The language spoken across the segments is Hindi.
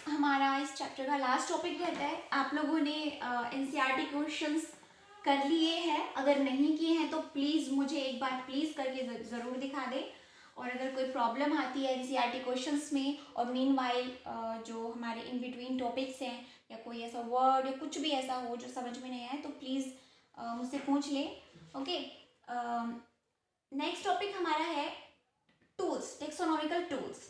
हमारा इस चैप्टर का लास्ट टॉपिक रहता है। आप लोगों ने एनसीईआरटी क्वेश्चंस कर लिए हैं, अगर नहीं किए हैं तो प्लीज़ मुझे एक बार प्लीज़ करके ज़रूर दिखा दें। और अगर कोई प्रॉब्लम आती है एनसीईआरटी क्वेश्चंस में और मीनवाइल जो हमारे इन बिटवीन टॉपिक्स हैं या कोई ऐसा वर्ड या कुछ भी ऐसा हो जो समझ में नहीं आए तो प्लीज़ मुझसे पूछ लें। ओके, नेक्स्ट टॉपिक हमारा है टूल्स, टेक्सोनॉमिकल टूल्स।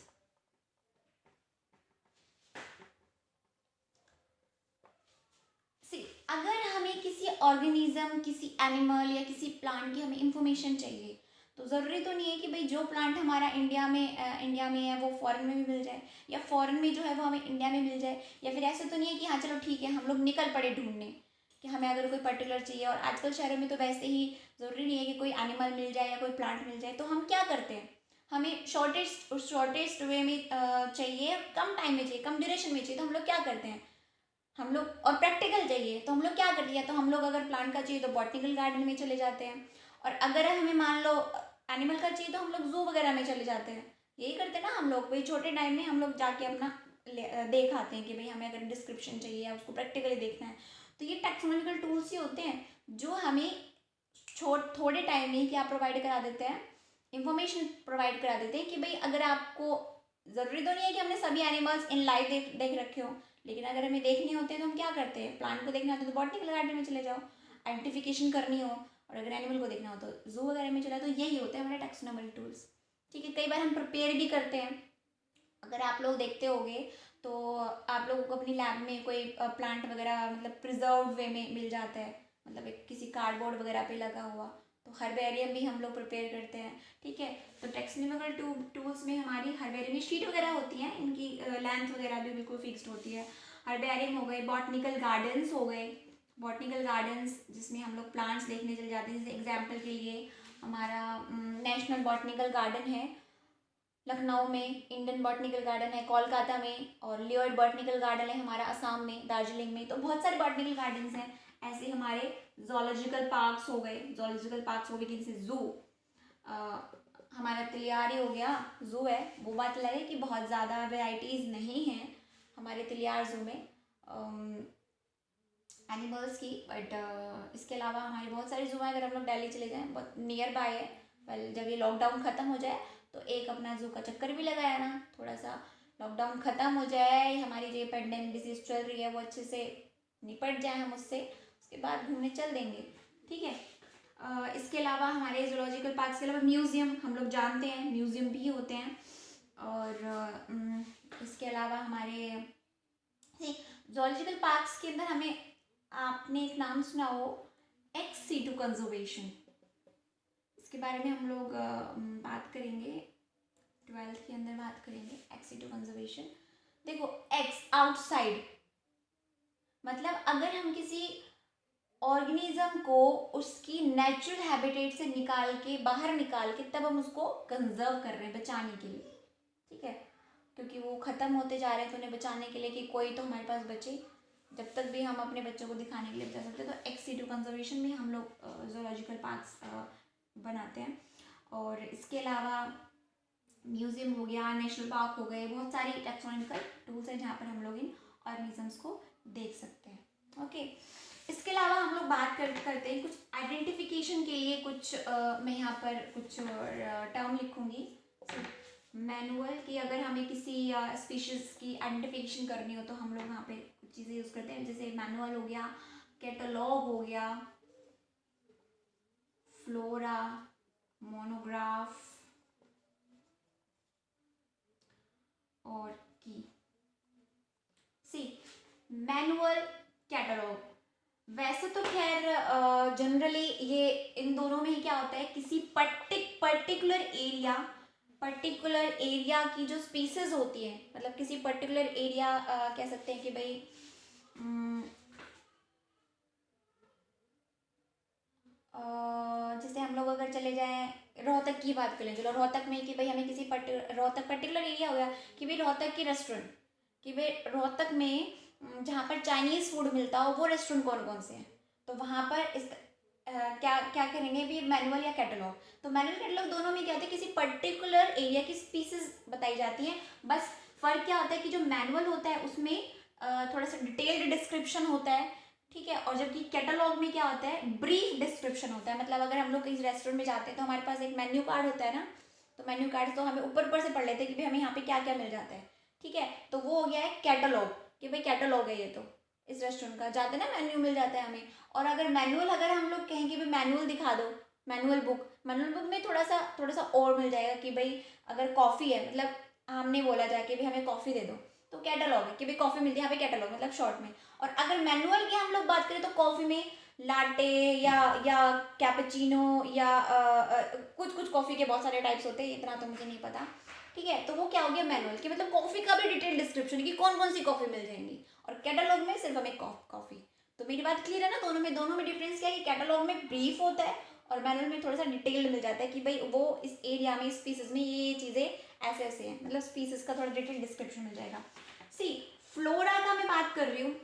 अगर हमें किसी ऑर्गेनिज्म, किसी एनिमल या किसी प्लांट की हमें इंफॉर्मेशन चाहिए तो ज़रूरी तो नहीं है कि भाई जो प्लांट हमारा इंडिया में है वो फॉरेन में भी मिल जाए, या फॉरेन में जो है वो हमें इंडिया में मिल जाए। या फिर ऐसे तो नहीं है कि हाँ चलो ठीक है हम लोग निकल पड़े ढूंढने कि हमें अगर कोई पर्टिकुलर चाहिए। और आजकल शहरों में तो वैसे ही ज़रूरी नहीं है कि कोई एनिमल मिल जाए या कोई प्लांट मिल जाए। तो हम क्या करते हैं, हमें शॉर्टेस्ट वे में चाहिए, कम टाइम में चाहिए, कम ड्यूरेशन में चाहिए, तो हम लोग क्या करते हैं, हम लोग और प्रैक्टिकल चाहिए तो हम लोग क्या करते हैं, तो हम लोग अगर प्लांट का चाहिए तो बॉटनिकल गार्डन में चले जाते हैं, और अगर हमें मान लो एनिमल का चाहिए तो हम लोग जू वगैरह में चले जाते हैं। यही करते हैं ना हम लोग, भाई छोटे टाइम में हम लोग जाके अपना देख आते हैं कि भाई हमें अगर डिस्क्रिप्शन चाहिए या उसको प्रैक्टिकली देखना है। तो ये टेक्नोलॉजिकल टूल्स ही होते हैं जो हमें थोड़े टाइम में क्या प्रोवाइड करा देते हैं, इंफॉर्मेशन प्रोवाइड करा देते हैं कि भाई अगर आपको ज़रूरी तो नहीं है कि हमने सभी एनिमल्स इन लाइव देख रखे हो, लेकिन अगर हमें देखने होते हैं तो हम क्या करते हैं, प्लांट को देखना होता है तो बॉटनिकल गार्डन में चले जाओ, आइडेंटिफिकेशन करनी हो, और अगर एनिमल को देखना हो तो जू वगैरह में चला। तो यही होते हैं हमारे टैक्सोनॉमिकल टूल्स। ठीक है, कई बार हम प्रिपेयर भी करते हैं। अगर आप लोग देखते होंगे तो आप लोगों को अपनी लैब में कोई प्लांट वगैरह मतलब प्रिजर्व वे में मिल जाता है, मतलब एक किसी कार्डबोर्ड वगैरह पे लगा हुआ, तो हर्बेरियम भी हम लोग प्रिपेयर करते हैं। ठीक है, तो टैक्सोनॉमिकल टूल्स में हमारी हर्बेरियम में शीट वगैरह होती हैं, इनकी लेंथ वगैरह भी बिल्कुल फिक्स्ड होती है। हर्बेरियम हो गए, बॉटनिकल गार्डन्स हो गए, बॉटनिकल गार्डन्स जिसमें हम लोग प्लांट्स देखने चले जाते हैं। जैसे एग्जाम्पल के लिए हमारा नेशनल बॉटनिकल गार्डन है लखनऊ में, इंडियन बॉटनिकल गार्डन है कोलकाता में, और लियोर्ड बॉटनिकल गार्डन है हमारा असम में, दार्जिलिंग में। तो बहुत सारे बॉटनिकल गार्डन्स हैं। ऐसे हमारे जोलॉजिकल पार्क्स हो गए, जैसे जू, हमारा तिलियारी हो गया, जू है। वो बात अलग है कि बहुत ज़्यादा वेराइटीज़ नहीं हैं हमारे तिलियार जू में एनिमल्स की, बट इसके अलावा हमारे बहुत सारे जू हैं। अगर हम लोग दिल्ली चले जाएँ, बहुत नियर बाय है। वेल, जब ये लॉकडाउन ख़त्म हो जाए तो एक अपना जू का चक्कर भी लगाया ना, थोड़ा सा लॉकडाउन ख़त्म हो जाए, हमारी जो पेंडेमिक डिजीज़ चल रही है वो अच्छे से निपट जाए हम उससे, उसके बाद घूमने चल देंगे। ठीक है, इसके अलावा हमारे जूलॉजिकल पार्क्स के अलावा म्यूज़ियम हम लोग जानते हैं, म्यूज़ियम भी होते हैं। और इसके अलावा हमारे जूलॉजिकल पार्क्स के अंदर हमें, आपने एक नाम सुना हो, एक्स सीटू कंजर्वेशन, इसके बारे में हम लोग बात करेंगे, 12th के अंदर बात करेंगे एक्स सीटू कंजर्वेशन। देखो, एक्स आउटसाइड मतलब अगर हम किसी ऑर्गेनिज्म को उसकी नेचुरल हैबिटेट से बाहर निकाल के तब हम उसको कंजर्व कर रहे हैं, बचाने के लिए। ठीक है, क्योंकि वो ख़त्म होते जा रहे हैं तो उन्हें बचाने के लिए कि कोई तो हमारे पास बचे, जब तक भी हम अपने बच्चों को दिखाने के लिए बचा सकते हैं। तो एक्स सीटू कंजर्वेशन में हम लोग जूलॉजिकल पार्क्स बनाते हैं। और इसके अलावा म्यूज़ियम हो गया, नेशनल पार्क हो गए, बहुत सारी टैक्सोनॉमिकल टूल्स हैं जहाँ पर हम लोग इन ऑर्गेनिजम्स को देख सकते हैं। ओके, इसके अलावा हम लोग बात करते हैं कुछ आइडेंटिफिकेशन के लिए। कुछ मैं यहाँ पर कुछ टर्म लिखूँगी मैनुअल की। अगर हमें किसी स्पीशीज़ की आइडेंटिफिकेशन करनी हो तो हम लोग यहाँ पे कुछ चीज़ें यूज़ करते हैं, जैसे मैनुअल हो गया, कैटलॉग हो गया, फ्लोरा, मोनोग्राफ और की। मैनुअल, कैटलॉग, वैसे तो खैर जनरली ये इन दोनों में ही क्या होता है, किसी पर्टिकुलर एरिया की जो स्पीसीज होती है, मतलब किसी पर्टिकुलर एरिया कह सकते हैं कि भाई जैसे हम लोग अगर चले जाएं रोहतक की बात करें, चलो रोहतक में कि भाई हमें किसी रोहतक पर्टिकुलर एरिया हो गया कि भाई रोहतक की रेस्टोरेंट, कि भाई रोहतक में जहाँ पर चाइनीज़ फूड मिलता हो वो रेस्टोरेंट कौन कौन से हैं, तो वहाँ पर इस क्या क्या करेंगे भी, मैनुअल या कैटलॉग। तो मैनुअल कैटलॉग दोनों में क्या होता है, किसी पर्टिकुलर एरिया की स्पीसीज बताई जाती हैं, बस फ़र्क क्या होता है कि जो मैनुअल होता है उसमें थोड़ा सा डिटेल्ड डिस्क्रिप्शन होता है, ठीक है, और जबकि कैटलॉग में क्या होता है, ब्रीफ डिस्क्रिप्शन होता है। मतलब अगर हम लोग कहीं रेस्टोरेंट में जाते हैं तो हमारे पास एक मेन्यू कार्ड होता है ना, तो मेन्यू कार्ड तो हमें ऊपर ऊपर से पढ़ लेते हैं कि भाई हमें यहाँ पे क्या क्या मिल जाता है, ठीक है। तो वो हो गया है कैटलॉग, कि भाई कैटलॉग है ये तो इस रेस्टोरेंट का, जाते ना मेन्यू मिल जाता है हमें। और अगर मैनुअल, अगर हम लोग कहें कि भाई मैनुअल दिखा दो, मैनुअल बुक में थोड़ा सा और मिल जाएगा कि भाई अगर कॉफ़ी है, मतलब हमने बोला जाके भाई हमें कॉफ़ी दे दो, तो कैटलॉग है कि भाई कॉफ़ी मिलती है यहाँ पे, कैटलॉग मतलब शॉर्ट में। और अगर मैनुअल की हम लोग बात करें तो कॉफ़ी में लाटे या कैपेचिनो या कुछ कुछ कॉफ़ी के बहुत सारे टाइप्स होते हैं, इतना तो मुझे नहीं पता, ठीक है। तो वो क्या हो गया मैनुअल, कि मतलब कॉफ़ी का भी डिटेल डिस्क्रिप्शन है कि कौन कौन सी कॉफ़ी मिल जाएंगी, और कैटलॉग में सिर्फ हमें कॉफ़ी। तो मेरी बात क्लियर है ना, दोनों में डिफरेंस क्या है कि कैटलॉग में ब्रीफ होता है और मैनुअल में थोड़ा सा डिटेल्ड मिल जाता है कि भाई वो इस एरिया में, इस स्पीसीज में ये चीज़ें ऐसे ऐसे हैं, मतलब स्पीसीज का थोड़ा डिटेल डिस्क्रिप्शन मिल जाएगा। सी फ्लोरा का मैं बात कर रही हूँ।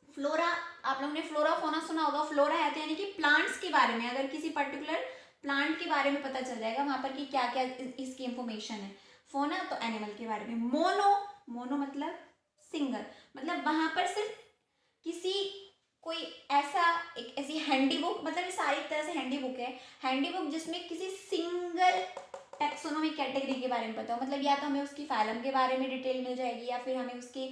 फ्लोरा, आप लोगों ने फ्लोरा फोना सुना होगा। फ्लोरा है तो यानी कि प्लांट्स के बारे में, अगर किसी पर्टिकुलर प्लांट के बारे में पता चल जाएगा वहां पर कि क्या क्या इसकी इंफॉर्मेशन है। फोना तो एनिमल के बारे में। मोनो मतलब सिंगल, मतलब वहां पर सिर्फ किसी कोई ऐसा, एक ऐसी हैंडी बुक, मतलब ये सारी तरह से हैंडी बुक है, हैंडी बुक जिसमें किसी सिंगल टैक्सोनॉमी कैटेगरी के बारे में पता हो। मतलब या तो हमें उसकी फाइलम के बारे में डिटेल मिल जाएगी या फिर हमें उसके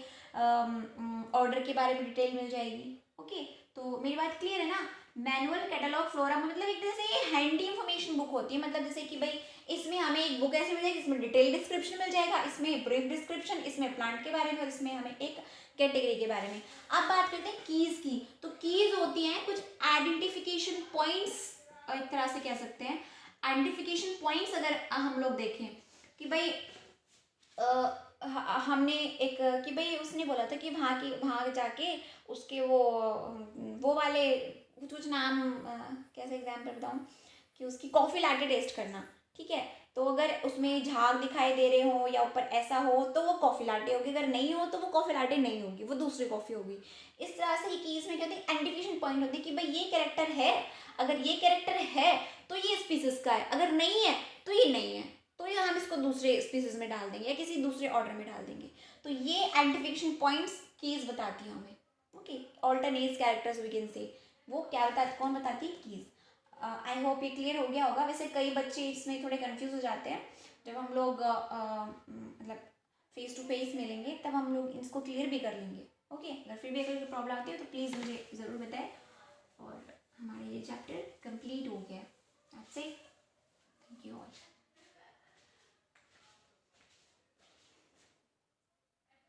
ऑर्डर के बारे में डिटेल मिल जाएगी। ओके, तो मेरी बात क्लियर है ना। मैनुअल, कैटलॉग, फ्लोरा मतलब एक तरह से ये हैंडी इंफॉर्मेशन बुक होती है। मतलब जैसे कि भाई इसमें हमें एक बुक ऐसी मिल जाएगी इसमें डिटेल डिस्क्रिप्शन मिल जाएगा, इसमें ब्रीफ डिस्क्रिप्शन, इसमें प्लांट के बारे में और इसमें हमें एक कैटेगरी के बारे में। अब बात करते हैं कीज की। तो कीज होती हैं कुछ आइडेंटिफिकेशन पॉइंट्स, एक तरह से कह सकते हैं आइडेंटिफिकेशन पॉइंट्स। अगर हम लोग देखें कि भाई हमने एक, कि भाई उसने बोला था कि वहाँ जाके उसके वो वाले कुछ नाम, कैसे एग्जाम्पल बताऊँ, कि उसकी कॉफ़ी लाटे टेस्ट करना, ठीक है। तो अगर उसमें झाग दिखाई दे रहे हो या ऊपर ऐसा हो तो वो कॉफ़ी लाटे होगी, अगर नहीं हो तो वो कॉफ़ी लाटे नहीं होगी, वो दूसरी कॉफ़ी होगी। इस तरह से ही इसमें क्या होती है, आइडेंटिफिकेशन पॉइंट होती है कि भाई ये कैरेक्टर है, अगर ये कैरेक्टर है तो ये स्पीसीज का है, अगर नहीं है तो ये नहीं है, तो ये हम इसको दूसरे स्पीसीज में डाल देंगे या किसी दूसरे ऑर्डर में डाल देंगे। तो ये आइडेंटिफिकेशन पॉइंट्स कीज बताती है हमें। Okay, alternate characters we can say, वो क्या बताती, कौन बताती है, कीज। आई होप ये क्लियर हो गया होगा। वैसे कई बच्चे इसमें थोड़े कंफ्यूज हो जाते हैं, जब हम लोग मतलब फेस टू फेस मिलेंगे तब हम लोग इसको क्लियर भी कर लेंगे। ओके, अगर फिर भी अगर प्रॉब्लम आती है तो प्लीज़ मुझे ज़रूर बताएं। और हमारा ये चैप्टर कंप्लीट हो गया। That's it, thank you all.